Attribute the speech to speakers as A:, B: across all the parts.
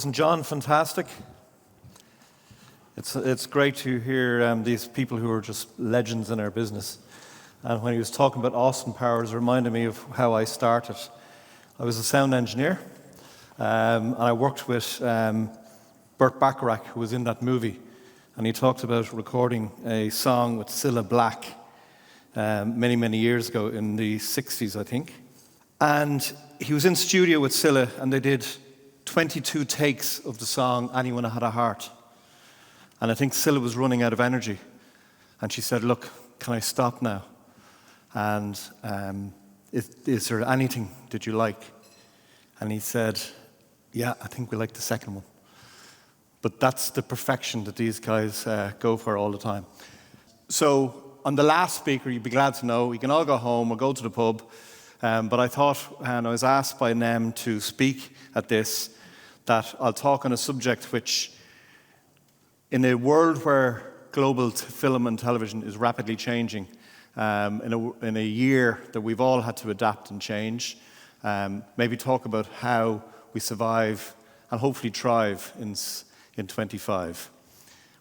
A: Wasn't John fantastic? It's great to hear these people who are just legends in our business. And when he was talking about Austin Powers, it reminded me of how I started. I was a sound engineer, and I worked with Burt Bacharach, who was in that movie. And he talked about recording a song with Cilla Black many, many years ago, in the 60s, I think. And he was in studio with Cilla, and they did 22 takes of the song Anyone Had a Heart. And I think Cilla was running out of energy. And she said, "Look, can I stop now? And is there anything that you like?" And he said, "Yeah, I think we like the second one." But that's the perfection that these guys go for all the time. So on the last speaker, you'd be glad to know, you can all go home or go to the pub. But I thought, and I was asked by NEM to speak at this, that I'll talk on a subject which, in a world where global film and television is rapidly changing, in a year that we've all had to adapt and change, maybe talk about how we survive and hopefully thrive in 25.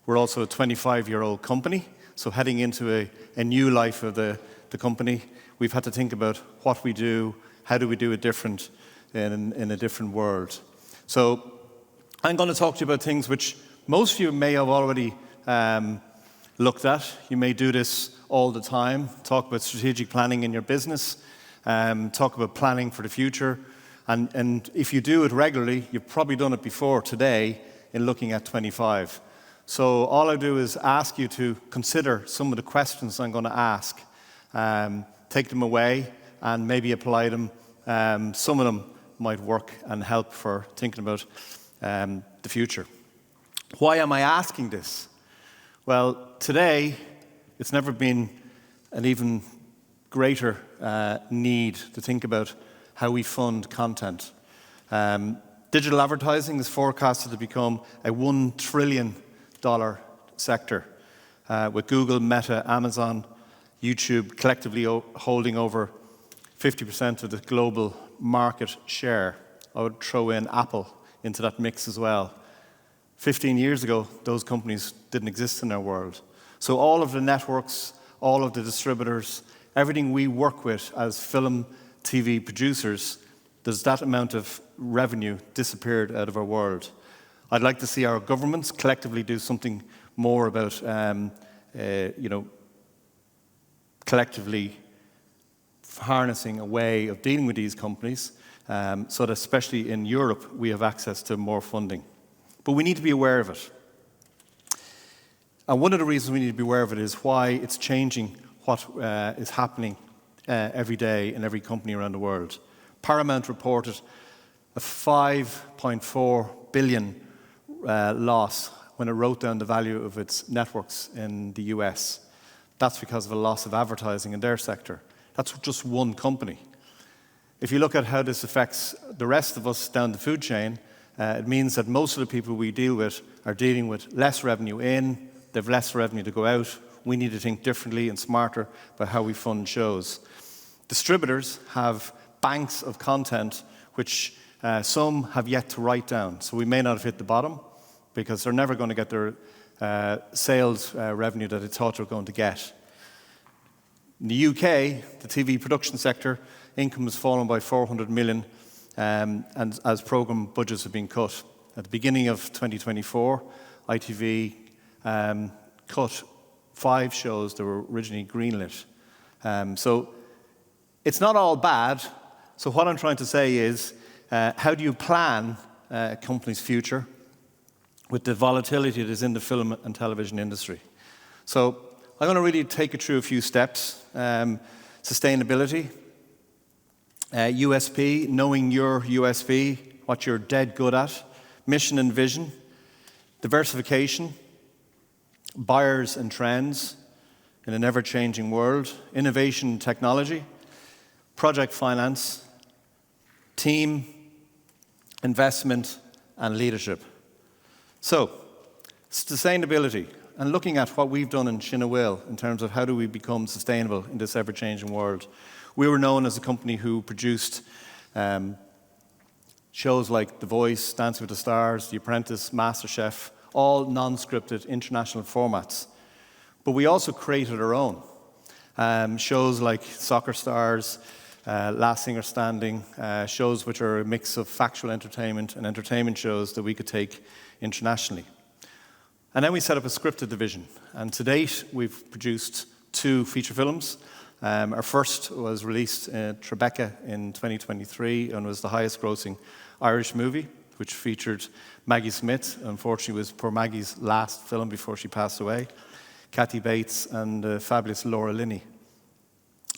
A: We're also a 25-year-old company, so heading into a new life of the company, we've had to think about what we do, how do we do it different in a different world. So I'm going to talk to you about things which most of you may have already looked at. You may do this all the time. Talk about strategic planning in your business. Talk about planning for the future. And if you do it regularly, you've probably done it before today in looking at 25. So all I do is ask you to consider some of the questions I'm going to ask. Take them away and maybe apply them. Some of them might work and help for thinking about the future. Why am I asking this? Well, today, it's never been an even greater need to think about how we fund content. Digital advertising is forecasted to become a $1 trillion sector, with Google, Meta, Amazon, YouTube collectively holding over 50% of the global market share. I would throw in Apple into that mix as well. 15 years ago, those companies didn't exist in our world. So all of the networks, all of the distributors, everything we work with as film, TV producers, there's that amount of revenue disappeared out of our world. I'd like to see our governments collectively do something more about, collectively harnessing a way of dealing with these companies, so that especially in Europe, we have access to more funding. But we need to be aware of it. And one of the reasons we need to be aware of it is why it's changing what is happening every day in every company around the world. Paramount reported a $5.4 billion loss when it wrote down the value of its networks in the US. That's because of a loss of advertising in their sector. That's just one company. If you look at how this affects the rest of us down the food chain, it means that most of the people we deal with are dealing with less revenue in, they have less revenue to go out. We need to think differently and smarter about how we fund shows. Distributors have banks of content which some have yet to write down. So we may not have hit the bottom because they're never going to get their sales revenue that they thought they were going to get. In the UK, the TV production sector, income has fallen by 400 million and as programme budgets have been cut. At the beginning of 2024, ITV cut 5 shows that were originally greenlit. So it's not all bad. So what I'm trying to say is, how do you plan a company's future with the volatility that is in the film and television industry? So I'm going to really take you through a few steps. Sustainability, USP, knowing your USP, what you're dead good at, mission and vision, diversification, buyers and trends in an ever-changing world, innovation and technology, project finance, team, investment, and leadership. So, sustainability, and looking at what we've done in Shinawil in terms of how do we become sustainable in this ever-changing world. We were known as a company who produced Shows like The Voice, Dancing with the Stars, The Apprentice, MasterChef, all non-scripted international formats. But we also created our own. Shows like Soccer Stars, Last Singer Standing, shows which are a mix of factual entertainment and entertainment shows that we could take internationally. And then we set up a scripted division. And to date, we've produced 2 feature films. Our first was released at Tribeca in 2023 and was the highest grossing Irish movie, which featured Maggie Smith. Unfortunately, it was poor Maggie's last film before she passed away. Kathy Bates and the fabulous Laura Linney.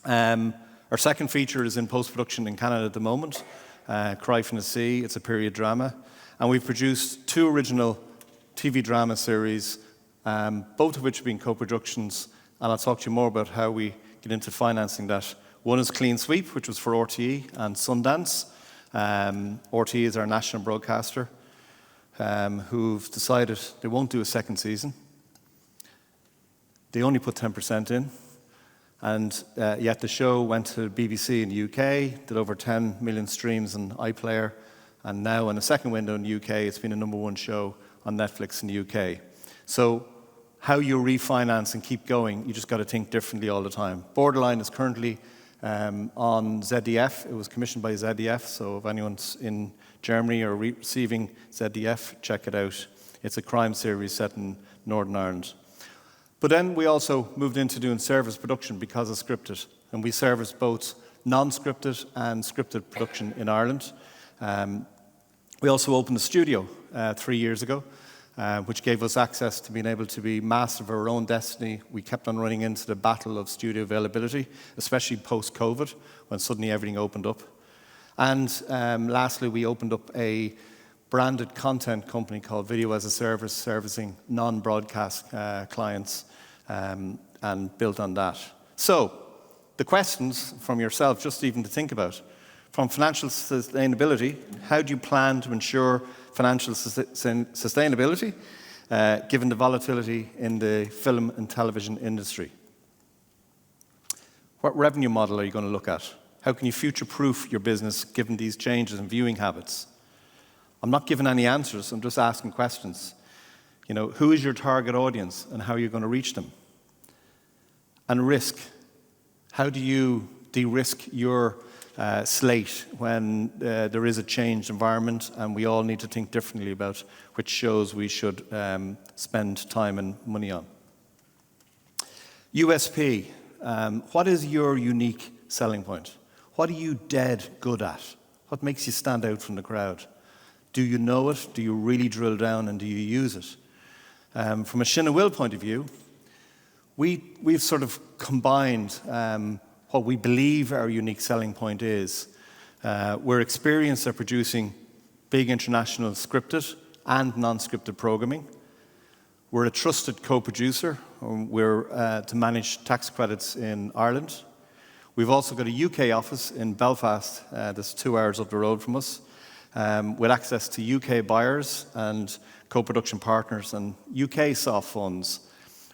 A: Our second feature is in post-production in Canada at the moment, Cry from the Sea. It's a period drama. And we've produced 2 original TV drama series, both of which have been co-productions. And I'll talk to you more about how we get into financing that. One is Clean Sweep, which was for RTE and Sundance. RTE is our national broadcaster, who've decided they won't do a second season. They only put 10% in. And yet the show went to BBC in the UK, did over 10 million streams on iPlayer, and now in the second window in the UK, it's been a #1 show on Netflix in the UK. So how you refinance and keep going, you just got to think differently all the time. Borderline is currently on ZDF. It was commissioned by ZDF, so if anyone's in Germany or receiving ZDF, check it out. It's a crime series set in Northern Ireland. But then we also moved into doing service production because of scripted, and we service both non-scripted and scripted production in Ireland. We also opened a studio 3 years ago, which gave us access to being able to be master of our own destiny. We kept on running into the battle of studio availability, especially post-COVID, when suddenly everything opened up. And lastly, we opened up a branded content company called Video as a Service, servicing non-broadcast clients, and built on that. So, the questions from yourself, just even to think about. From financial sustainability, how do you plan to ensure financial sustainability, given the volatility in the film and television industry? What revenue model are you going to look at? How can you future-proof your business given these changes in viewing habits? I'm not giving any answers, I'm just asking questions. You know, who is your target audience and how are you going to reach them? And risk. How do you de-risk your slate when there is a changed environment and we all need to think differently about which shows we should spend time and money on? USP. What is your unique selling point? What are you dead good at? What makes you stand out from the crowd? Do you know it? Do you really drill down and do you use it? From a Shin Will point of view, we've sort of combined what we believe our unique selling point is. We're experienced at producing big international scripted and non-scripted programming. We're a trusted co-producer. We're to manage tax credits in Ireland. We've also got a UK office in Belfast that's 2 hours up the road from us, with access to UK buyers and co-production partners and UK soft funds.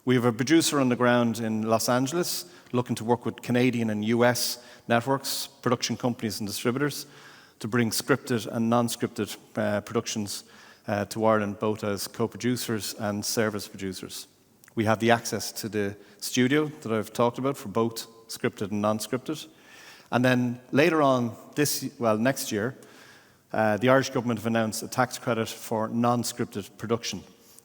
A: We have a producer on the ground in Los Angeles looking to work with Canadian and US networks, production companies and distributors to bring scripted and non-scripted productions to Ireland, both as co-producers and service producers. We have the access to the studio that I've talked about for both scripted and non-scripted. And then later on next year, the Irish government have announced a tax credit for non-scripted production.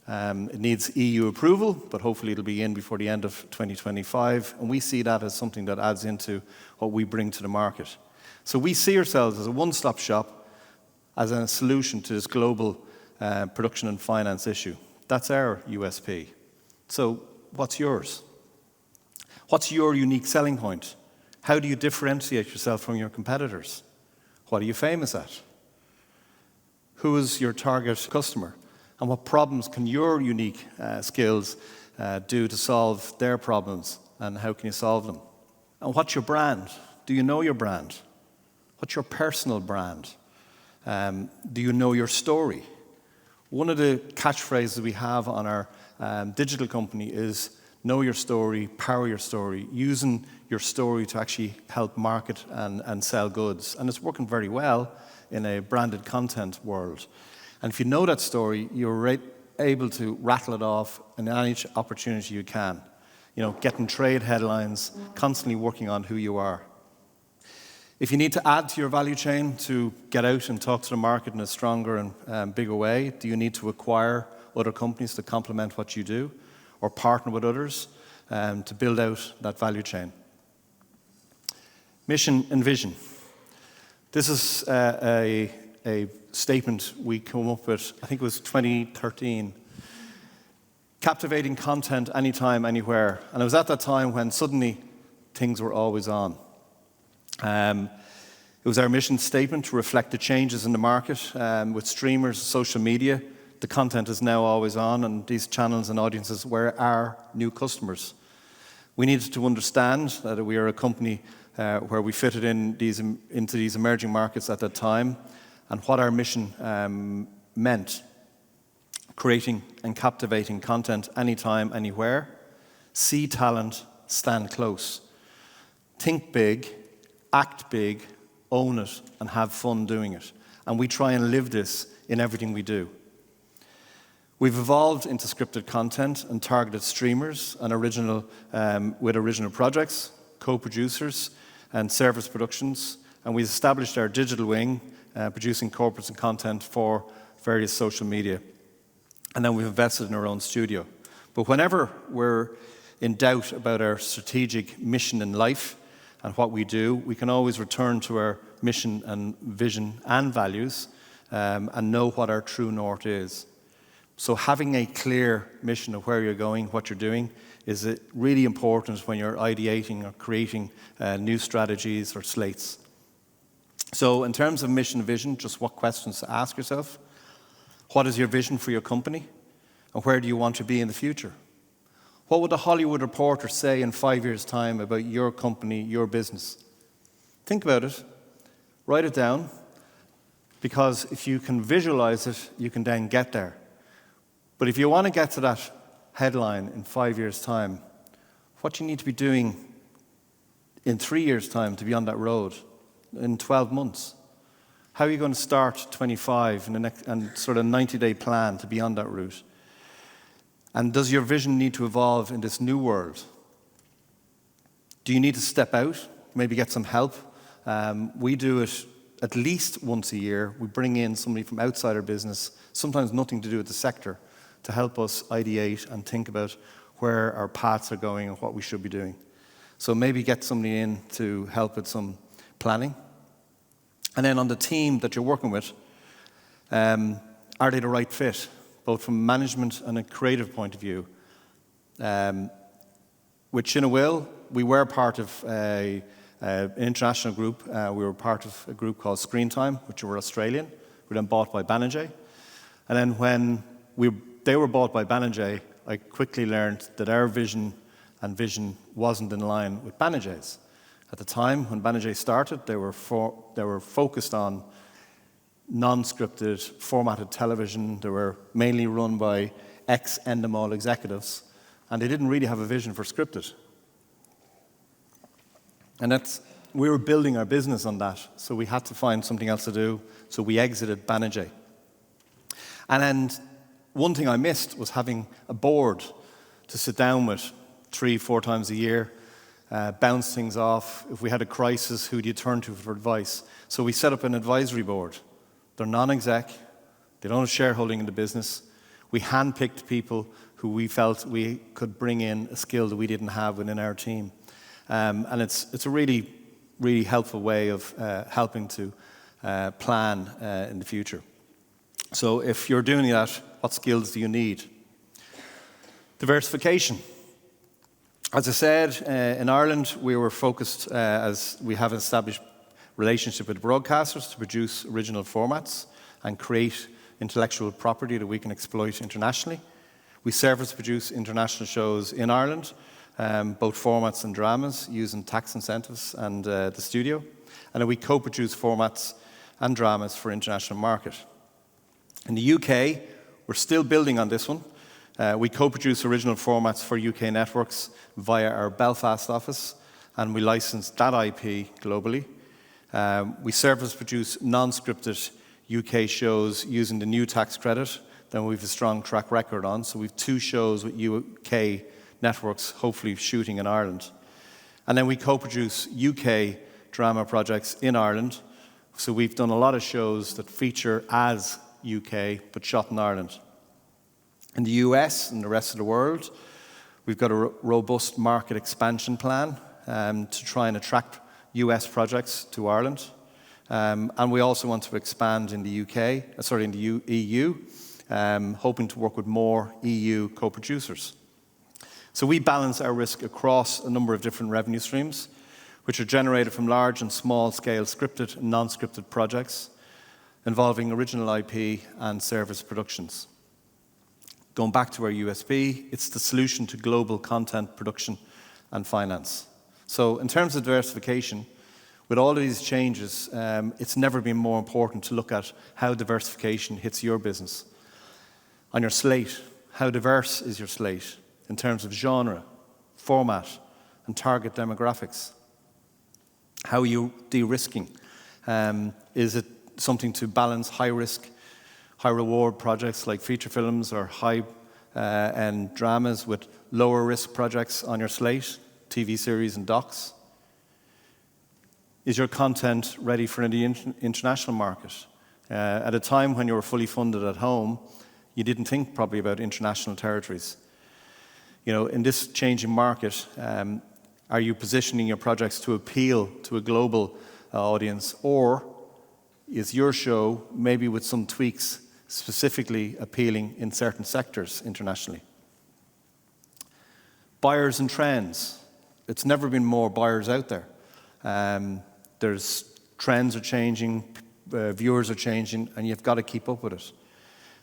A: It needs EU approval, but hopefully it'll be in before the end of 2025. And we see that as something that adds into what we bring to the market. So we see ourselves as a one-stop shop, as a solution to this global production and finance issue. That's our USP. So what's yours? What's your unique selling point? How do you differentiate yourself from your competitors? What are you famous at? Who is your target customer? And what problems can your unique skills do to solve their problems? And how can you solve them? And what's your brand? Do you know your brand? What's your personal brand? Do you know your story? One of the catchphrases we have on our digital company is know your story, power your story, using your story to actually help market and sell goods. And it's working very well in a branded content world. And if you know that story, you're able to rattle it off in any opportunity you can. Getting trade headlines, constantly working on who you are. If you need to add to your value chain to get out and talk to the market in a stronger and bigger way, do you need to acquire other companies to complement what you do, or partner with others to build out that value chain? Mission and vision. This is a statement we came up with, I think it was 2013. Captivating content anytime, anywhere. And it was at that time when suddenly things were always on. It was our mission statement to reflect the changes in the market. With streamers, social media, the content is now always on, and these channels and audiences were our new customers. We needed to understand that we are a company where we fitted into these emerging markets at that time, and what our mission meant. Creating and captivating content anytime, anywhere. See talent, stand close. Think big, act big, own it, and have fun doing it. And we try and live this in everything we do. We've evolved into scripted content and targeted streamers and with original projects, co-producers, and service productions. And we've established our digital wing, producing corporates and content for various social media. And then we've invested in our own studio. But whenever we're in doubt about our strategic mission in life and what we do, we can always return to our mission and vision and values and know what our true north is. So having a clear mission of where you're going, what you're doing, is really important when you're ideating or creating new strategies or slates. So in terms of mission and vision, just what questions to ask yourself. What is your vision for your company? And where do you want to be in the future? What would a Hollywood reporter say in 5 years' time about your company, your business? Think about it. Write it down. Because if you can visualize it, you can then get there. But if you want to get to that headline in 5 years' time, what do you need to be doing in 3 years' time to be on that road, in 12 months? How are you going to start 25 and sort of 90-day plan to be on that route? And does your vision need to evolve in this new world? Do you need to step out, maybe get some help? We do it at least once a year. We bring in somebody from outside our business, sometimes nothing to do with the sector, to help us ideate and think about where our paths are going and what we should be doing. So maybe get somebody in to help with some planning. And then on the team that you're working with, are they the right fit, both from management and a creative point of view? With Chinawill, we were part of an international group. We were part of a group called Screen Time, which were Australian. We were then bought by Banijay. And then when they were bought by Banijay, I quickly learned that our vision wasn't in line with Banijay's. At the time, when Banijay started, they were focused on non-scripted, formatted television. They were mainly run by ex-Endemol executives, and they didn't really have a vision for scripted. And we were building our business on that, so we had to find something else to do, so we exited Banijay. And then one thing I missed was having a board to sit down with 3-4 times a year, bounce things off. If we had a crisis, who do you turn to for advice? So we set up an advisory board. They're non-exec. They don't have shareholding in the business. We handpicked people who we felt we could bring in a skill that we didn't have within our team. And it's a really, really helpful way of helping to plan in the future. So if you're doing that, what skills do you need? Diversification. As I said, in Ireland, we were focused, as we have an established relationship with broadcasters to produce original formats and create intellectual property that we can exploit internationally. We service produce international shows in Ireland, both formats and dramas, using tax incentives and the studio. And then we co-produce formats and dramas for international market. In the UK, we're still building on this one. We co-produce original formats for UK networks via our Belfast office, and we license that IP globally. We surface produce non-scripted UK shows using the new tax credit that we've a strong track record on. So we've 2 shows with UK networks, hopefully shooting in Ireland. And then we co-produce UK drama projects in Ireland. So we've done a lot of shows that feature as UK, but shot in Ireland. In the US and the rest of the world, we've got a robust market expansion plan to try and attract US projects to Ireland. And we also want to expand in the in the EU, hoping to work with more EU co-producers. So we balance our risk across a number of different revenue streams, which are generated from large and small-scale scripted and non-scripted projects involving original IP and service productions. Going back to our USP, it's the solution to global content production and finance. So in terms of diversification, with all of these changes, it's never been more important to look at how diversification hits your business. On your slate, how diverse is your slate in terms of genre, format, and target demographics? How are you de-risking? Is it something to balance high-risk, high-reward projects like feature films or high-end dramas with lower-risk projects on your slate, TV series and docs? Is your content ready for the international market? At a time when you were fully funded at home, you didn't think probably about international territories. You know, in this changing market, are you positioning your projects to appeal to a global audience, or is your show, maybe with some tweaks, specifically appealing in certain sectors internationally? Buyers and trends. It's never been more buyers out there. Trends are changing, viewers are changing, and you've got to keep up with it.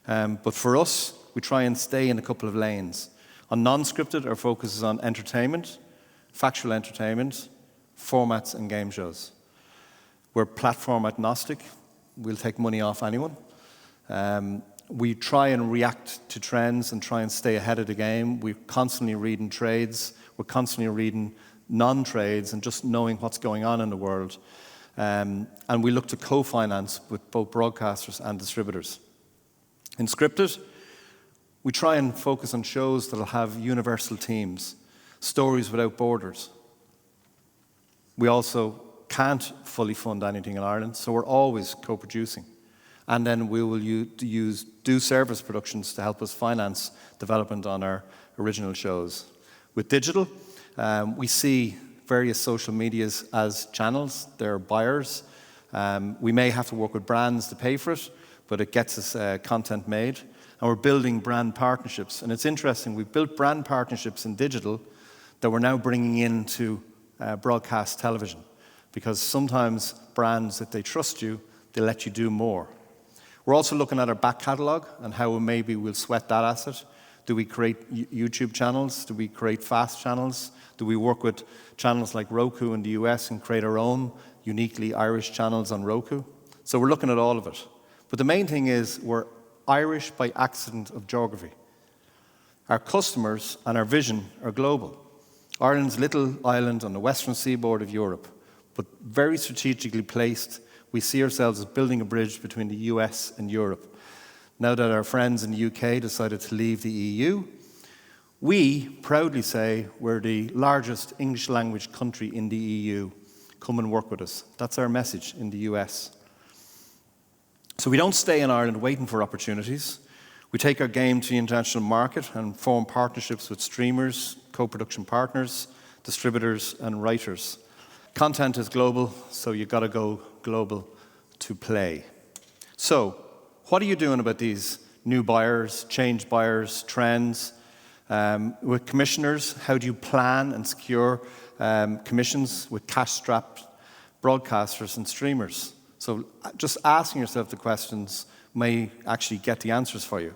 A: But for us, we try and stay in a couple of lanes. On non-scripted, our focus is on entertainment, factual entertainment, formats, and game shows. We're platform agnostic. We'll take money off anyone. We try and react to trends and try and stay ahead of the game. We're constantly reading trades. We're constantly reading non-trades and just knowing what's going on in the world. And we look to co-finance with both broadcasters and distributors. In scripted, we try and focus on shows that will have universal themes, stories without borders. We also can't fully fund anything in Ireland, so we're always co-producing. And then we will do service productions to help us finance development on our original shows. With digital, we see various social medias as channels. They're buyers. We may have to work with brands to pay for it, but it gets us content made. And we're building brand partnerships. And it's interesting, we've built brand partnerships in digital that we're now bringing into broadcast television. Because sometimes brands, if they trust you, they let you do more. We're also looking at our back catalogue and how maybe we'll sweat that asset. Do we create YouTube channels? Do we create fast channels? Do we work with channels like Roku in the US and create our own uniquely Irish channels on Roku? So we're looking at all of it. But the main thing is we're Irish by accident of geography. Our customers and our vision are global. Ireland's a little island on the western seaboard of Europe, but very strategically placed. We see ourselves as building a bridge between the US and Europe. Now that our friends in the UK decided to leave the EU, we proudly say we're the largest English language country in the EU. Come and work with us. That's our message in the US. So we don't stay in Ireland waiting for opportunities. We take our game to the international market and form partnerships with streamers, co-production partners, distributors, and writers. Content is global, so you've got to go global to play. So, what are you doing about these new buyers, change buyers, trends? With commissioners, how do you plan and secure commissions with cash-strapped broadcasters and streamers? So just asking yourself the questions may actually get the answers for you.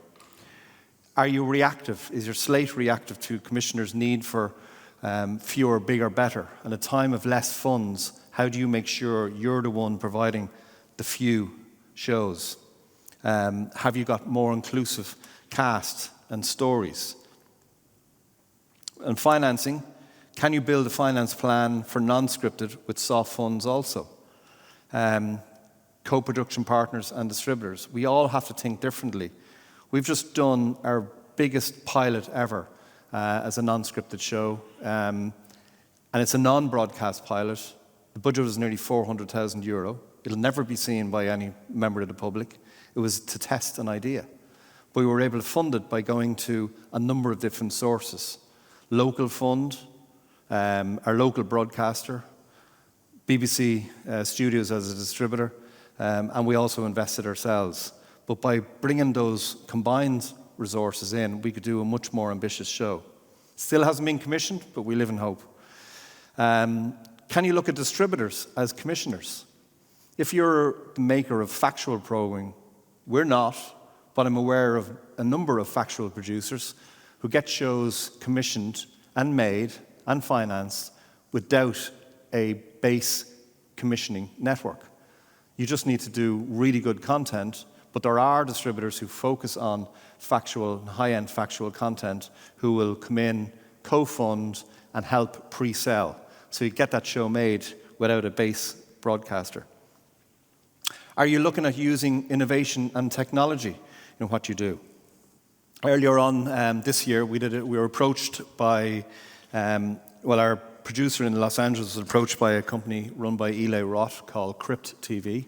A: Are you reactive? Is your slate reactive to commissioners' need for fewer, bigger, better? In a time of less funds, how do you make sure you're the one providing the few shows? Have you got more inclusive cast and stories? And financing, can you build a finance plan for non-scripted with soft funds also? co-production partners and distributors. We all have to think differently. We've just done our biggest pilot ever as a non-scripted show, and it's a non-broadcast pilot. The budget was nearly €400,000. It'll never be seen by any member of the public. It was to test an idea. But we were able to fund it by going to a number of different sources. Local fund, our local broadcaster, BBC Studios as a distributor, and we also invested ourselves. But by bringing those combined resources in, we could do a much more ambitious show. Still hasn't been commissioned, but we live in hope. Can you look at distributors as commissioners? If you're the maker of factual programming, we're not, but I'm aware of a number of factual producers who get shows commissioned and made and financed without a base commissioning network. You just need to do really good content, but there are distributors who focus on factual, high-end factual content who will come in, co-fund, and help pre-sell. So you get that show made without a base broadcaster. Are you looking at using innovation and technology in what you do? Earlier on this year, we were approached by, our producer in Los Angeles was approached by a company run by Eli Roth called Crypt TV.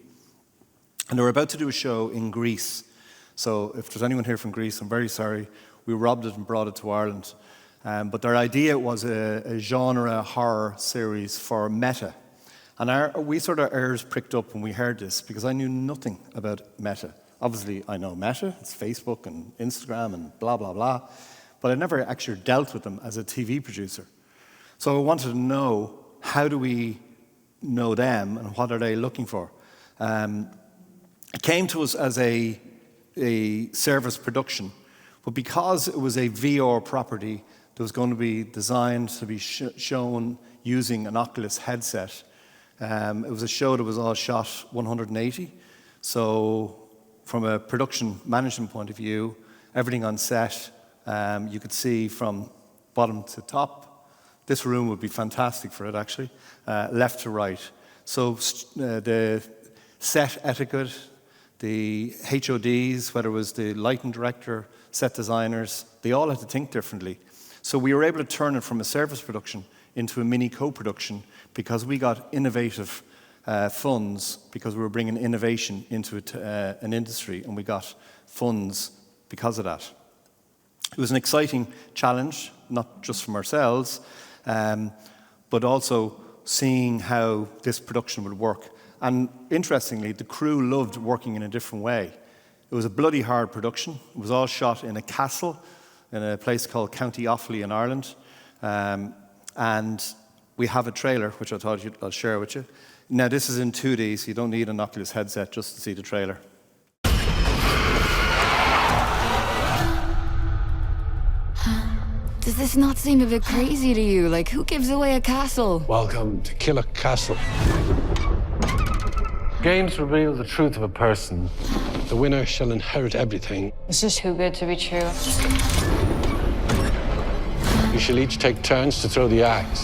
A: And they were about to do a show in Greece. So if there's anyone here from Greece, I'm very sorry. We robbed it and brought it to Ireland. But their idea was a genre horror series for Meta. And we sort of ears pricked up when we heard this because I knew nothing about Meta. Obviously, I know Meta, it's Facebook and Instagram and blah, blah, blah. But I never actually dealt with them as a TV producer. So I wanted to know, how do we know them and what are they looking for? It came to us as a service production, but because it was a VR property that was going to be designed to be shown using an Oculus headset, it was a show that was all shot 180. So from a production management point of view, everything on set, you could see from bottom to top. This room would be fantastic for it, actually, left to right. So the set etiquette, the HODs, whether it was the lighting director, set designers, they all had to think differently. So we were able to turn it from a service production into a mini co-production because we got innovative funds because we were bringing innovation into an industry, and we got funds because of that. It was an exciting challenge, not just from ourselves, but also seeing how this production would work. And interestingly, the crew loved working in a different way. It was a bloody hard production. It was all shot in a castle in a place called County Offaly in Ireland. And we have a trailer, which I thought I'll share with you. Now, this is in 2D, so you don't need an Oculus headset just to see the trailer.
B: Does this not seem a bit crazy to you? Like, who gives away a castle?
C: Welcome to Killer Castle. Games reveal the truth of a person. The winner shall inherit everything.
D: This is too good to be true.
C: You shall each take turns to throw the axe.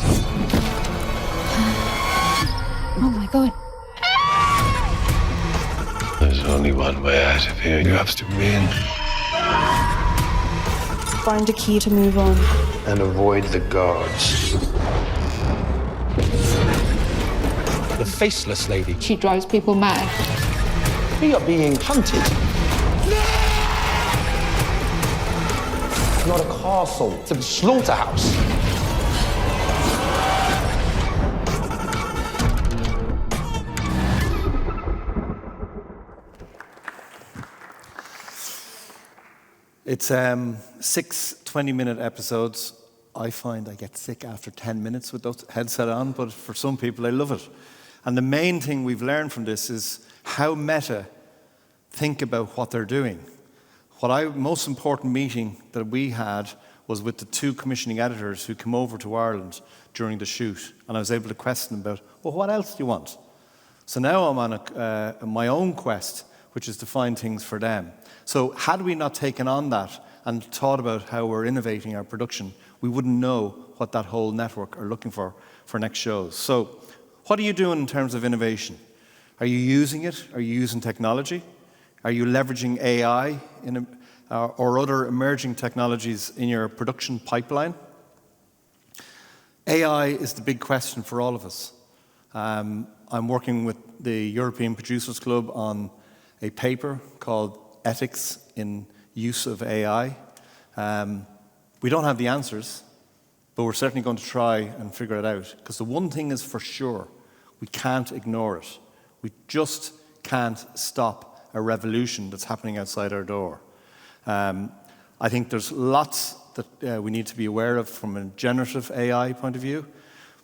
B: Oh my God.
C: There's only one way out of here. You have to win.
D: Find a key to move on.
C: And avoid the guards.
E: The faceless lady.
D: She drives people mad.
E: We are being hunted. Not a castle, it's a slaughterhouse.
A: It's 6 20-minute episodes. I find I get sick after 10 minutes with those headset on, but for some people, they love it. And the main thing we've learned from this is how Meta think about what they're doing. Most important meeting that we had was with the 2 commissioning editors who came over to Ireland during the shoot, and I was able to question them about, well, what else do you want? So now I'm on my own quest, which is to find things for them. So had we not taken on that and thought about how we're innovating our production, we wouldn't know what that whole network are looking for next shows. So what are you doing in terms of innovation? Are you using it? Are you using technology? Are you leveraging AI or other emerging technologies in your production pipeline? AI is the big question for all of us. I'm working with the European Producers Club on a paper called Ethics in Use of AI. We don't have the answers, but we're certainly going to try and figure it out. Because the one thing is for sure, we can't ignore it. We just can't stop a revolution that's happening outside our door. I think there's lots that we need to be aware of from a generative AI point of view,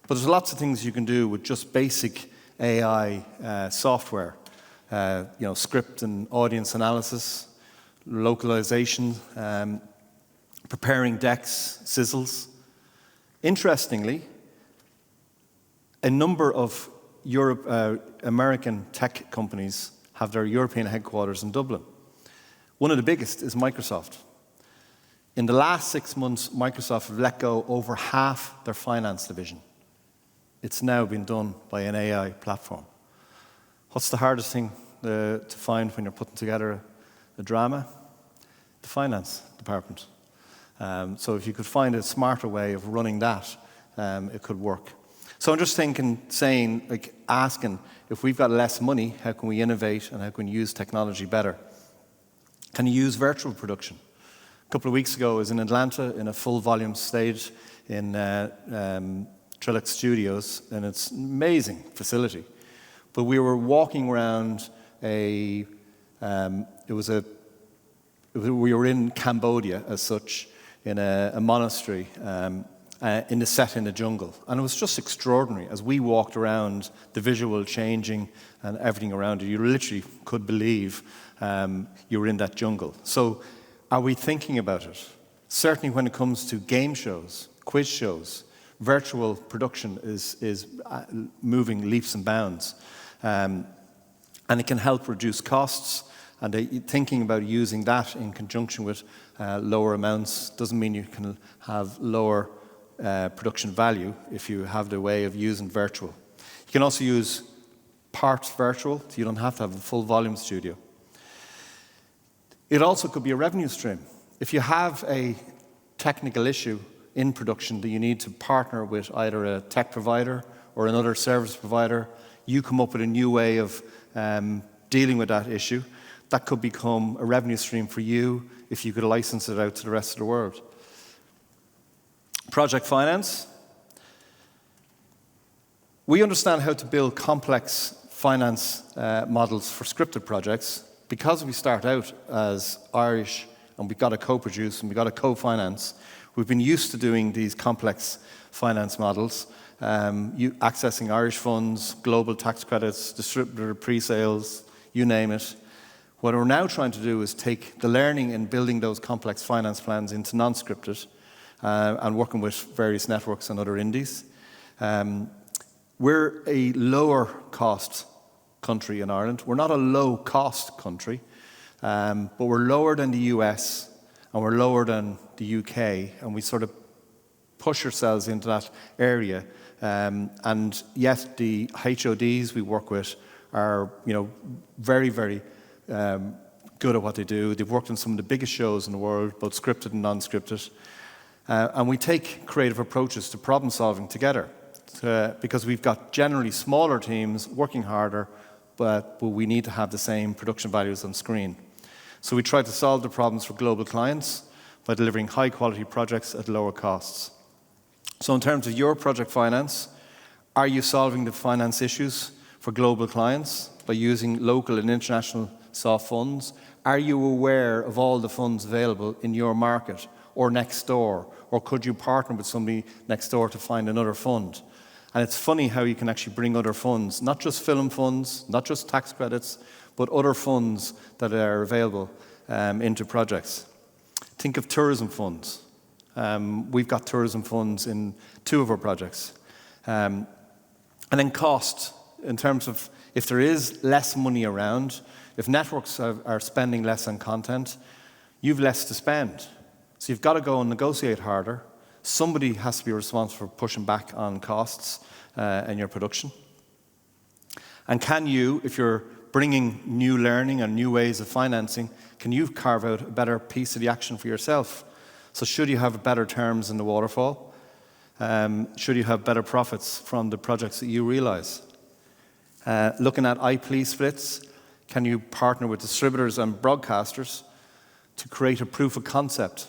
A: but there's lots of things you can do with just basic AI software. Script and audience analysis, localization, preparing decks, sizzles. Interestingly, a number of American tech companies have their European headquarters in Dublin. One of the biggest is Microsoft. In the last 6 months, Microsoft have let go over half their finance division. It's now been done by an AI platform. What's the hardest thing to find when you're putting together a drama? The finance department. So if you could find a smarter way of running that, it could work. So I'm just asking, if we've got less money, how can we innovate and how can we use technology better? Can you use virtual production? A couple of weeks ago, I was in Atlanta in a full volume stage in Trillic Studios, and it's an amazing facility. But we were walking around we were in Cambodia as such, in a monastery, in the set in the jungle. And it was just extraordinary. As we walked around, the visual changing and everything around you, you literally could believe you were in that jungle. So are we thinking about it? Certainly when it comes to game shows, quiz shows, virtual production is moving leaps and bounds. And it can help reduce costs. And thinking about using that in conjunction with lower amounts doesn't mean you can have lower production value if you have the way of using virtual. You can also use parts virtual, so you don't have to have a full volume studio. It also could be a revenue stream. If you have a technical issue in production that you need to partner with either a tech provider or another service provider, you come up with a new way of dealing with that issue. That could become a revenue stream for you if you could license it out to the rest of the world. Project finance. We understand how to build complex finance models for scripted projects because we start out as Irish and we've got to co-produce and we've got to co-finance. We've been used to doing these complex finance models, accessing Irish funds, global tax credits, distributor pre-sales, you name it. What we're now trying to do is take the learning in building those complex finance plans into non-scripted and working with various networks and other indies. We're a lower cost country in Ireland. We're not a low cost country, but we're lower than the US and we're lower than the UK, and we sort of push ourselves into that area. And yet the HODs we work with are, very, very good at what they do. They've worked on some of the biggest shows in the world, both scripted and non-scripted. And we take creative approaches to problem solving together because we've got generally smaller teams working harder, but we need to have the same production values on screen. So we try to solve the problems for global clients by delivering high quality projects at lower costs. So in terms of your project finance, are you solving the finance issues for global clients by using local and international soft funds? Are you aware of all the funds available in your market or next door? Or could you partner with somebody next door to find another fund? And it's funny how you can actually bring other funds, not just film funds, not just tax credits, but other funds that are available into projects. Think of tourism funds. We've got tourism funds in 2 of our projects. And then cost, in terms of if there is less money around, if networks are spending less on content, you've less to spend. So you've got to go and negotiate harder. Somebody has to be responsible for pushing back on costs in your production. And can you, if you're bringing new learning and new ways of financing, can you carve out a better piece of the action for yourself? So should you have better terms in the waterfall? Should you have better profits from the projects that you realize? Looking at IP splits, can you partner with distributors and broadcasters to create a proof of concept?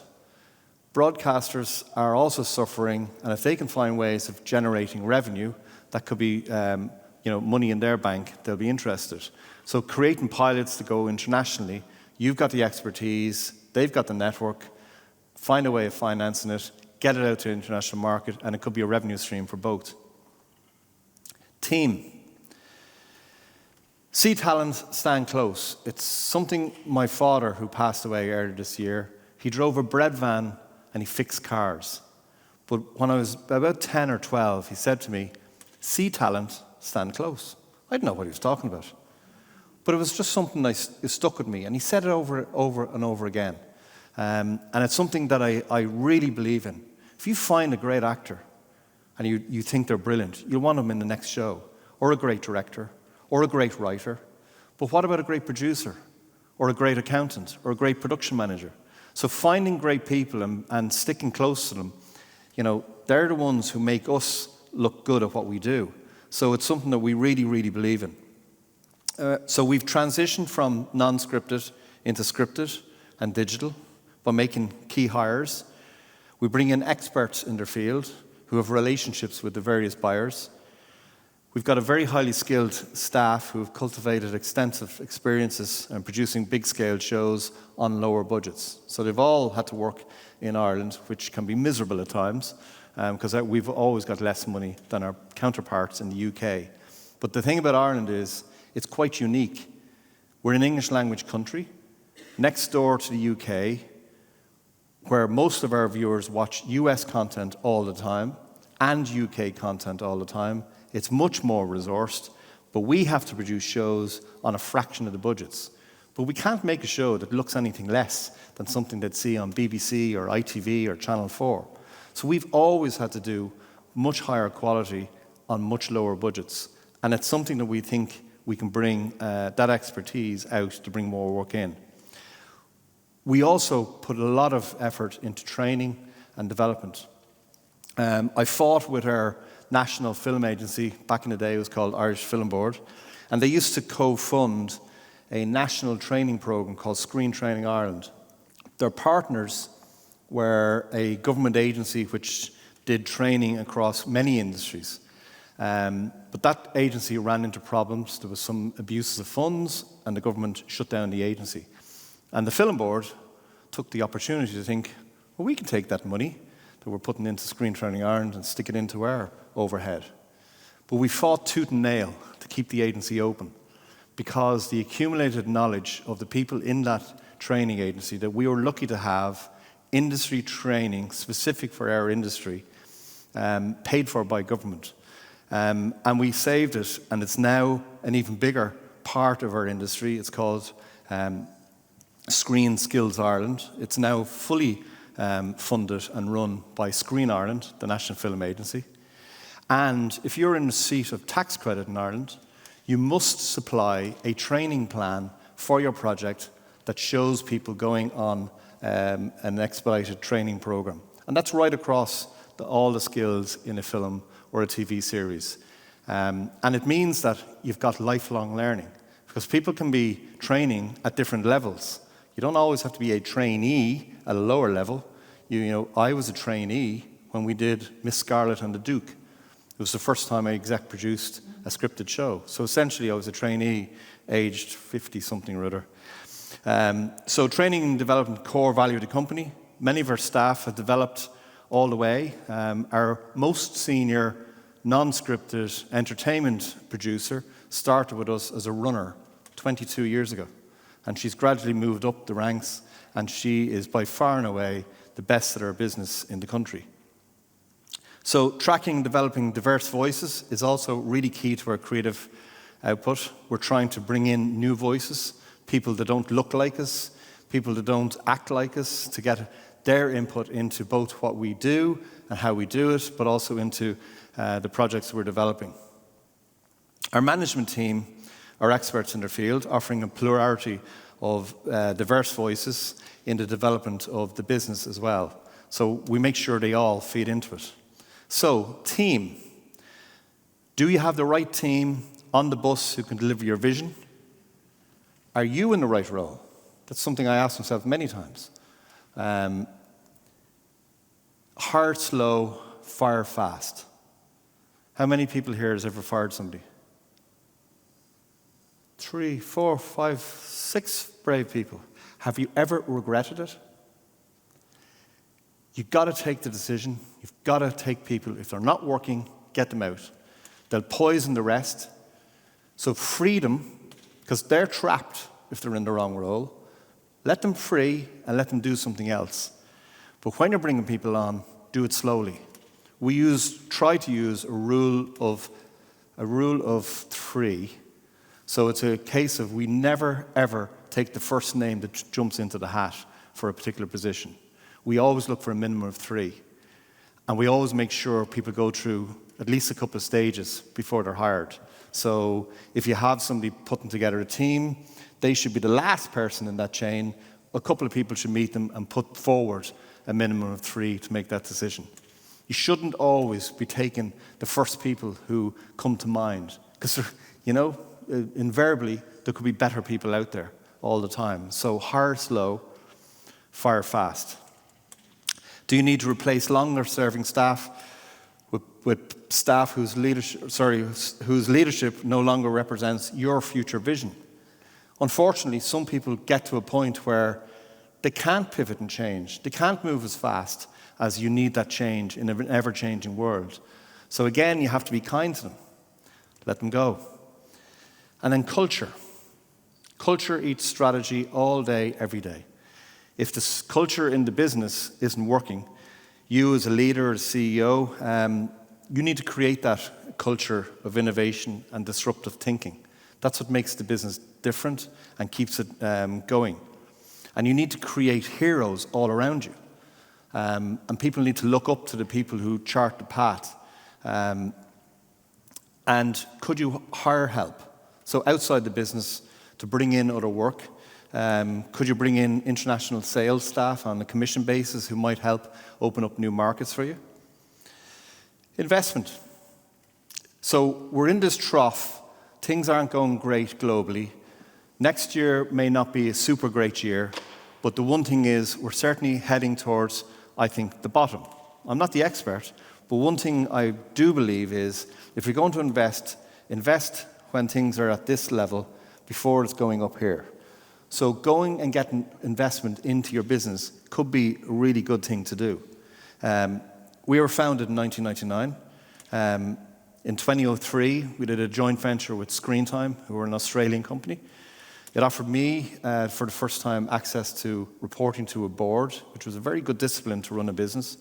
A: Broadcasters are also suffering, and if they can find ways of generating revenue, that could be money in their bank, they'll be interested. So creating pilots to go internationally, you've got the expertise, they've got the network, find a way of financing it, get it out to the international market, and it could be a revenue stream for both. Team. See talent, stand close. It's something my father, who passed away earlier this year, he drove a bread van and he fixed cars. But when I was about 10 or 12, he said to me, see talent, stand close. I didn't know what he was talking about. But it was just something that stuck with me. And he said it over and over again. And it's something that I really believe in. If you find a great actor and you think they're brilliant, you'll want them in the next show, or a great director, or a great writer. But what about a great producer, or a great accountant, or a great production manager? So finding great people and sticking close to them, they're the ones who make us look good at what we do. So it's something that we really, really believe in. So we've transitioned from non-scripted into scripted and digital by making key hires. We bring in experts in their field who have relationships with the various buyers. We've got a very highly skilled staff who have cultivated extensive experiences in producing big-scale shows on lower budgets. So they've all had to work in Ireland, which can be miserable at times, because we've always got less money than our counterparts in the UK. But the thing about Ireland is it's quite unique. We're an English language country, next door to the UK, where most of our viewers watch US content all the time and UK content all the time. It's much more resourced, but we have to produce shows on a fraction of the budgets. But we can't make a show that looks anything less than something they'd see on BBC or ITV or Channel 4. So we've always had to do much higher quality on much lower budgets. And it's something that we think we can bring that expertise out to bring more work in. We also put a lot of effort into training and development. I fought with our national film agency. Back in the day, it was called Irish Film Board. And they used to co-fund a national training program called Screen Training Ireland. Their partners were a government agency which did training across many industries. But that agency ran into problems. There was some abuses of funds, and the government shut down the agency. And the Film Board took the opportunity to think, well, we can take that money that we're putting into Screen Training Ireland and stick it into our overhead. But we fought tooth and nail to keep the agency open, because the accumulated knowledge of the people in that training agency, that we were lucky to have industry training specific for our industry, paid for by government. And we saved it, and it's now an even bigger part of our industry. It's called Screen Skills Ireland. It's now fully funded and run by Screen Ireland, the national film agency. And if you're in receipt of tax credit in Ireland, you must supply a training plan for your project that shows people going on an expedited training program. And that's right across all the skills in a film or a TV series. And it means that you've got lifelong learning, because people can be training at different levels. You don't always have to be a trainee at a lower level. I was a trainee when we did Miss Scarlet and the Duke. It was the first time I exec produced a scripted show. So essentially I was a trainee aged 50-something or other. So training and development, core value of the company. Many of our staff have developed all the way. Our most senior non-scripted entertainment producer started with us as a runner 22 years ago. And she's gradually moved up the ranks, and she is by far and away the best at our business in the country. So tracking and developing diverse voices is also really key to our creative output. We're trying to bring in new voices, people that don't look like us, people that don't act like us, to get their input into both what we do and how we do it, but also into the projects we're developing. Our management team are experts in their field, offering a plurality of diverse voices in the development of the business as well. So we make sure they all feed into it. So, team. Do you have the right team on the bus who can deliver your vision? Are you in the right role? That's something I ask myself many times. Hire slow, fire fast. How many people here has ever fired somebody? 3, 4, 5, 6 brave people. Have you ever regretted it? You've got to take the decision. You've got to take people. If they're not working, get them out. They'll poison the rest. So free them, because they're trapped if they're in the wrong role. Let them free and let them do something else. But when you're bringing people on, do it slowly. We try to use a rule of 3. So it's a case of we never, ever take the first name that jumps into the hat for a particular position. We always look for a minimum of 3. And we always make sure people go through at least a couple of stages before they're hired. So if you have somebody putting together a team, they should be the last person in that chain. A couple of people should meet them and put forward a minimum of 3 to make that decision. You shouldn't always be taking the first people who come to mind. Because, invariably, there could be better people out there all the time. So hire slow, fire fast. Do you need to replace longer-serving staff with staff whose leadership no longer represents your future vision? Unfortunately, some people get to a point where they can't pivot and change. They can't move as fast as you need that change in an ever-changing world. So again, you have to be kind to them. Let them go. And then culture. Culture eats strategy all day, every day. If the culture in the business isn't working, you as a leader, as a CEO, you need to create that culture of innovation and disruptive thinking. That's what makes the business different and keeps it going. And you need to create heroes all around you. And people need to look up to the people who chart the path. And could you hire help? So outside the business, to bring in other work, could you bring in international sales staff on a commission basis who might help open up new markets for you? Investment. So we're in this trough. Things aren't going great globally. Next year may not be a super great year, but the one thing is we're certainly heading towards, I think, the bottom. I'm not the expert, but one thing I do believe is if you're going to invest when things are at this level before it's going up here. So going and getting investment into your business could be a really good thing to do. We were founded in 1999. In 2003, we did a joint venture with Screentime, who were an Australian company. It offered me, for the first time, access to reporting to a board, which was a very good discipline to run a business.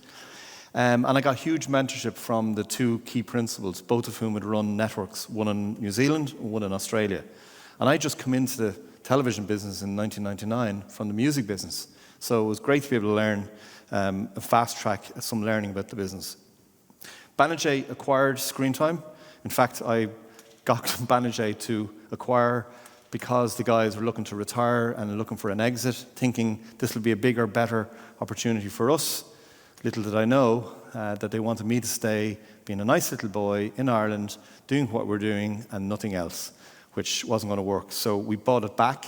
A: And I got huge mentorship from the 2 key principals, both of whom had run networks, one in New Zealand and one in Australia. And I just come into the television business in 1999 from the music business. So it was great to be able to learn a fast track some learning about the business. Banijay acquired Screentime. In fact, I got Banijay to acquire because the guys were looking to retire and looking for an exit, thinking this will be a bigger, better opportunity for us. Little did I know that they wanted me to stay, being a nice little boy in Ireland, doing what we're doing and nothing else, which wasn't going to work. So we bought it back,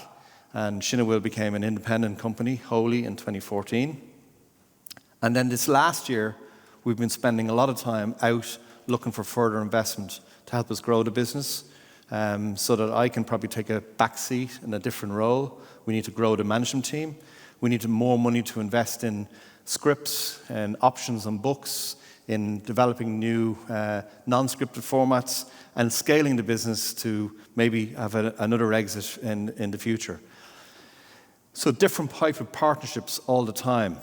A: and Shinawil became an independent company, wholly, in 2014. And then this last year, we've been spending a lot of time out looking for further investment to help us grow the business, so that I can probably take a back seat in a different role. We need to grow the management team. We need more money to invest in scripts and options on books, in developing new non-scripted formats, and scaling the business to maybe have another exit in the future. So different type of partnerships all the time.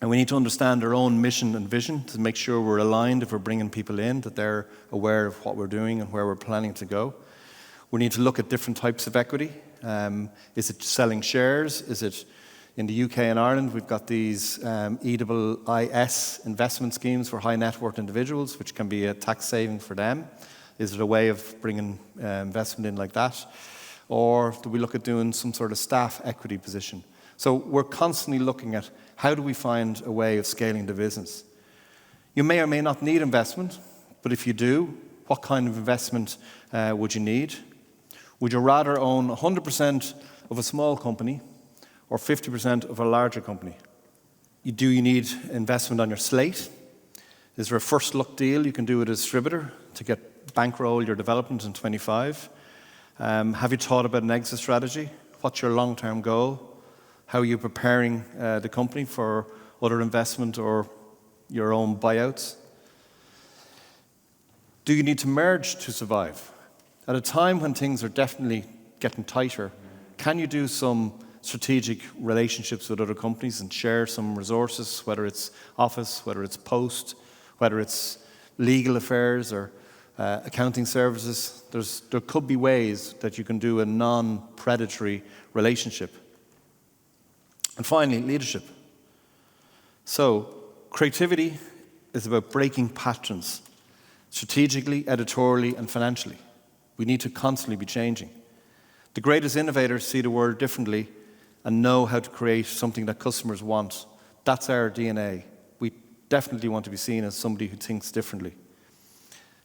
A: And we need to understand our own mission and vision to make sure we're aligned if we're bringing people in, that they're aware of what we're doing and where we're planning to go. We need to look at different types of equity. Is it selling shares? Is it in the UK and Ireland? We've got these EIS investment schemes for high net worth individuals, which can be a tax saving for them. Is it a way of bringing investment in like that? Or do we look at doing some sort of staff equity position? So we're constantly looking at how do we find a way of scaling the business. You may or may not need investment, but if you do, what kind of investment would you need? Would you rather own 100% of a small company or 50% of a larger company? Do you need investment on your slate? Is there a first look deal you can do with a distributor to get bankroll your development in 25? Have you thought about an exit strategy? What's your long-term goal? How are you preparing the company for other investment or your own buyouts? Do you need to merge to survive? At a time when things are definitely getting tighter, can you do some strategic relationships with other companies and share some resources, whether it's office, whether it's post, whether it's legal affairs or accounting services? There could be ways that you can do a non-predatory relationship. And finally, leadership. So, creativity is about breaking patterns, strategically, editorially, and financially. We need to constantly be changing. The greatest innovators see the world differently and know how to create something that customers want. That's our DNA. We definitely want to be seen as somebody who thinks differently.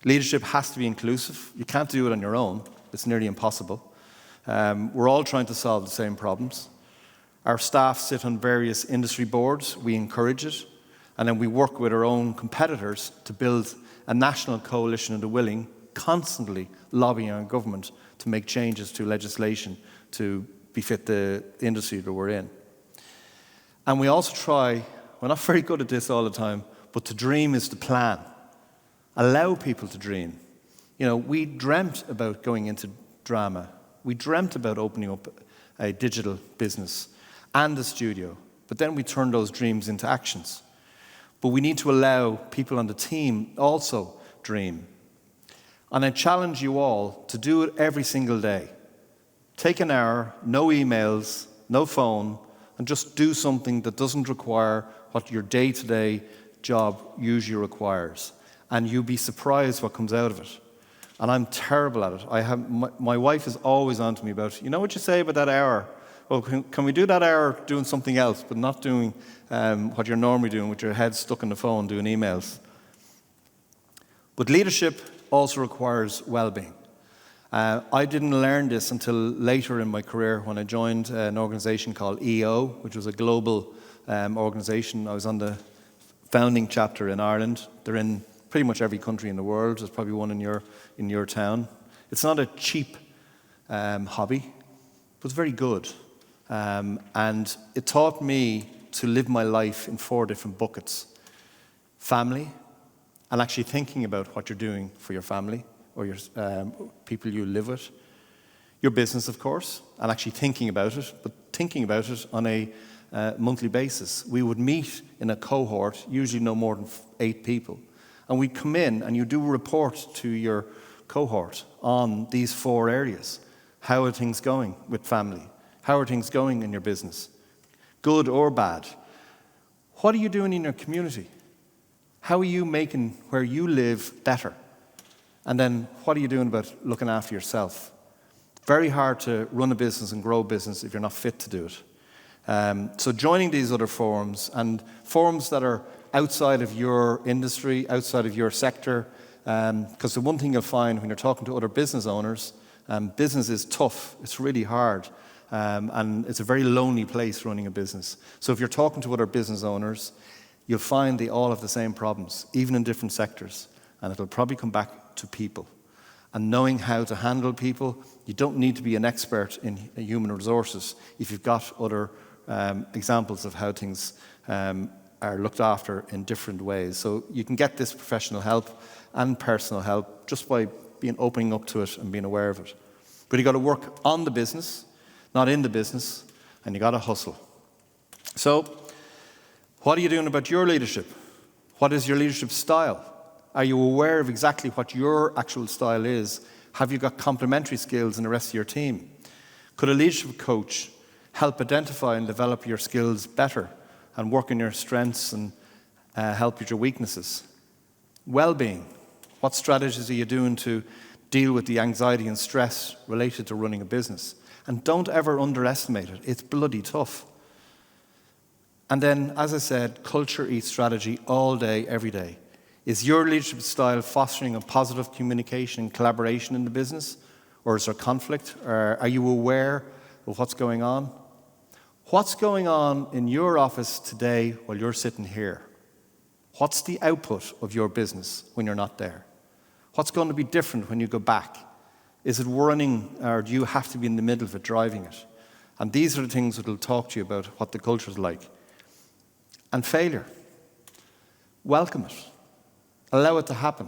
A: Leadership has to be inclusive. You can't do it on your own. It's nearly impossible. We're all trying to solve the same problems. Our staff sit on various industry boards. We encourage it. And then we work with our own competitors to build a national coalition of the willing, constantly lobbying our government to make changes to legislation to befit the industry that we're in. And we also try, we're not very good at this all the time, but to dream is the plan. Allow people to dream. You know, we dreamt about going into drama. We dreamt about opening up a digital business and a studio, but then we turned those dreams into actions. But we need to allow people on the team also dream. And I challenge you all to do it every single day. Take an hour, no emails, no phone, and just do something that doesn't require what your day-to-day job usually requires. And you'll be surprised what comes out of it. And I'm terrible at it. My wife is always on to me about, you know what you say about that hour? Well, can we do that hour doing something else, but not doing what you're normally doing with your head stuck in the phone doing emails? But leadership also requires well-being. I didn't learn this until later in my career when I joined an organization called EO, which was a global organization. I was on the founding chapter in Ireland. They're in pretty much every country in the world. There's probably one in your town. It's not a cheap hobby, but it's very good. And it taught me to live my life in 4 different buckets. Family, and actually thinking about what you're doing for your family or your people you live with. Your business, of course, and actually thinking about it, but thinking about it on a monthly basis. We would meet in a cohort, usually no more than 8 people, and we'd come in and you do a report to your cohort on these 4 areas. How are things going with family? How are things going in your business? Good or bad? What are you doing in your community? How are you making where you live better? And then what are you doing about looking after yourself? Very hard to run a business and grow a business if you're not fit to do it. So joining these other forums, and forums that are outside of your industry, outside of your sector, because the one thing you'll find when you're talking to other business owners, business is tough, it's really hard, and it's a very lonely place running a business. So if you're talking to other business owners, you'll find they all have the same problems, even in different sectors, and it'll probably come back to people. And knowing how to handle people, you don't need to be an expert in human resources if you've got other examples of how things are looked after in different ways. So you can get this professional help and personal help just by opening up to it and being aware of it. But you've got to work on the business, not in the business, and you've got to hustle. So what are you doing about your leadership? What is your leadership style? Are you aware of exactly what your actual style is? Have you got complementary skills in the rest of your team? Could a leadership coach help identify and develop your skills better and work on your strengths and help with your weaknesses? Well-being. What strategies are you doing to deal with the anxiety and stress related to running a business? And don't ever underestimate it. It's bloody tough. And then, as I said, culture eats strategy all day, every day. Is your leadership style fostering a positive communication and collaboration in the business? Or is there conflict? Or are you aware of what's going on? What's going on in your office today while you're sitting here? What's the output of your business when you're not there? What's going to be different when you go back? Is it running, or do you have to be in the middle of it, driving it? And these are the things that will talk to you about what the culture is like. And failure. Welcome it. Allow it to happen.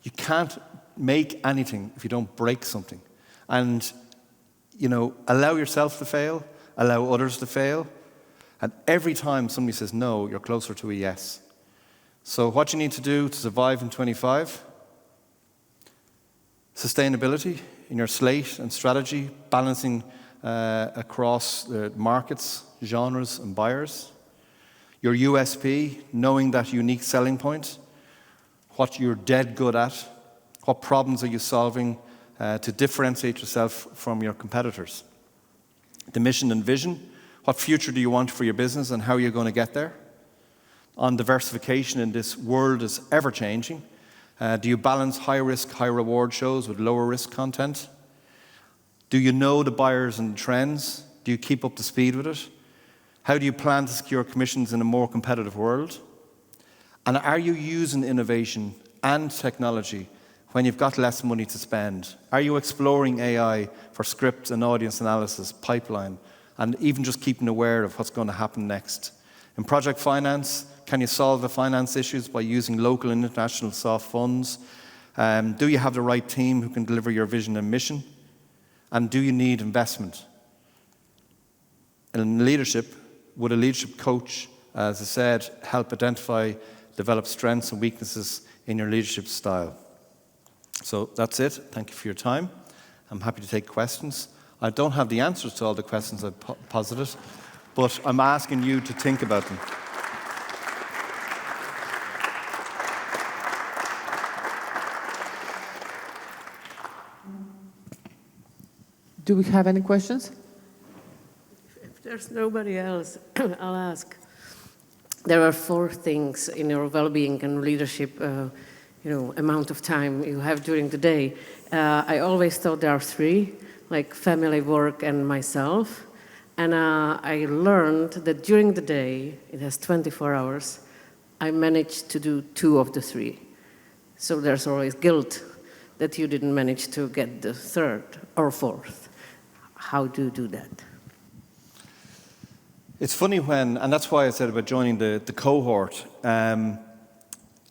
A: You can't make anything if you don't break something. And, allow yourself to fail, allow others to fail. And every time somebody says no, you're closer to a yes. So what you need to do to survive in 25, sustainability in your slate and strategy, balancing across the markets, genres, and buyers. Your USP, knowing that unique selling point, what you're dead good at, what problems are you solving to differentiate yourself from your competitors. The mission and vision, what future do you want for your business and how you're going to get there. On diversification in this world is ever-changing. Do you balance high-risk, high-reward shows with lower-risk content? Do you know the buyers and trends? Do you keep up to speed with it? How do you plan to secure commissions in a more competitive world? And are you using innovation and technology when you've got less money to spend? Are you exploring AI for script and audience analysis, pipeline, and even just keeping aware of what's going to happen next? In project finance, can you solve the finance issues by using local and international soft funds? Do you have the right team who can deliver your vision and mission? And do you need investment? In leadership, would a leadership coach, as I said, help identify, develop strengths and weaknesses in your leadership style? So that's it. Thank you for your time. I'm happy to take questions. I don't have the answers to all the questions I've posited, but I'm asking you to think about them.
F: Do we have any questions?
G: If there's nobody else, I'll ask. There are 4 things in your well-being and leadership, amount of time you have during the day. I always thought there are 3, like family, work, and myself. And I learned that during the day, it has 24 hours, I managed to do 2 of the 3. So there's always guilt that you didn't manage to get the 3rd or 4th. How do you do that?
A: It's funny and that's why I said about joining the cohort. And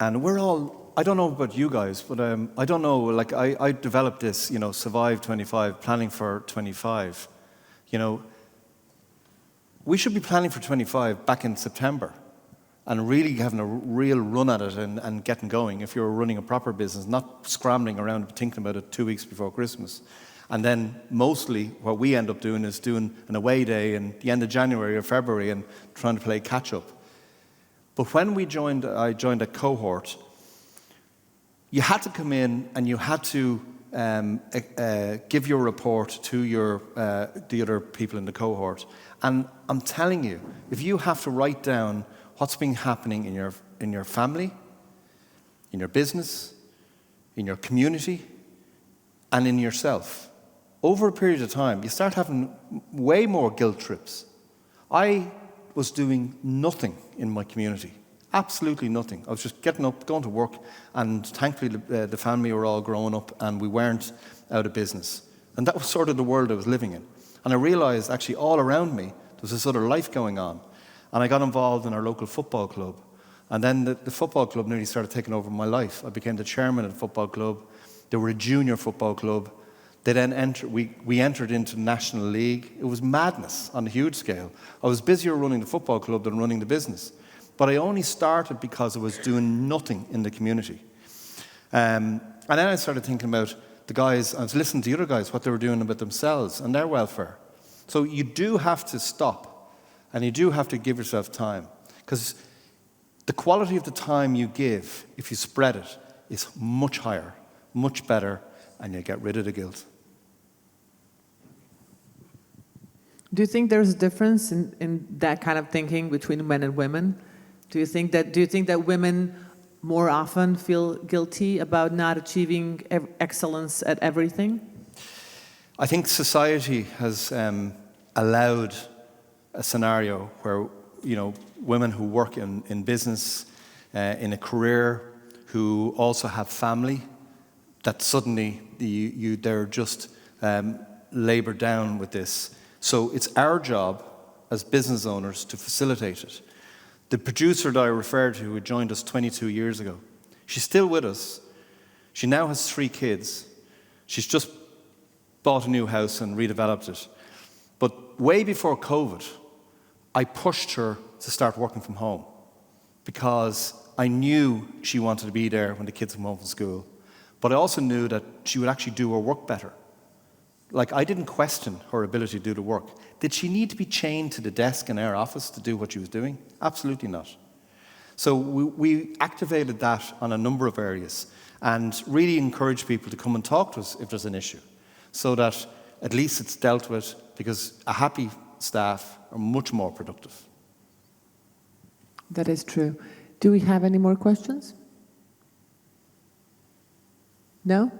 A: we're all, I don't know about you guys, but I don't know, like I developed this, survive 25, planning for 25. We should be planning for 25 back in September and really having a real run at it and getting going if you're running a proper business, not scrambling around thinking about it 2 weeks before Christmas. And then mostly what we end up doing is doing an away day in the end of January or February and trying to play catch up. But when I joined a cohort, you had to come in and you had to give your report to the other people in the cohort. And I'm telling you, if you have to write down what's been happening in your family, in your business, in your community, and in yourself, over a period of time, you start having way more guilt trips. I was doing nothing in my community, absolutely nothing. I was just getting up, going to work, and thankfully the family were all growing up and we weren't out of business. And that was sort of the world I was living in. And I realized actually all around me, there was this other life going on. And I got involved in our local football club. And then the football club nearly started taking over my life. I became the chairman of the football club. They were a junior football club. They then we entered into the National League. It was madness on a huge scale. I was busier running the football club than running the business. But I only started because I was doing nothing in the community. And then I started thinking about the guys, I was listening to the other guys, what they were doing about themselves and their welfare. So you do have to stop, and you do have to give yourself time. Because the quality of the time you give, if you spread it, is much higher, much better, and you get rid of the guilt.
F: Do you think there's a difference in that kind of thinking between men and women? Do you think that women more often feel guilty about not achieving excellence at everything?
A: I think society has allowed a scenario where, you know, women who work in business, in a career, who also have family, that suddenly they're just laboured down with this. So it's our job as business owners to facilitate it. The producer that I referred to, who joined us 22 years ago, she's still with us. She now has 3 kids. She's just bought a new house and redeveloped it. But way before COVID, I pushed her to start working from home because I knew she wanted to be there when the kids come home from school. But I also knew that she would actually do her work better. Like, I didn't question her ability to do the work. Did she need to be chained to the desk in our office to do what she was doing? Absolutely not. So we activated that on a number of areas and really encouraged people to come and talk to us if there's an issue, so that at least it's dealt with, because a happy staff are much more productive.
F: That is true. Do we have any more questions? No?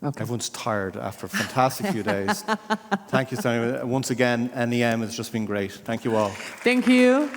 F: Okay.
A: Everyone's tired after a fantastic few days. Thank you, Sonia. Once again, NEM has just been great. Thank you all.
F: Thank you.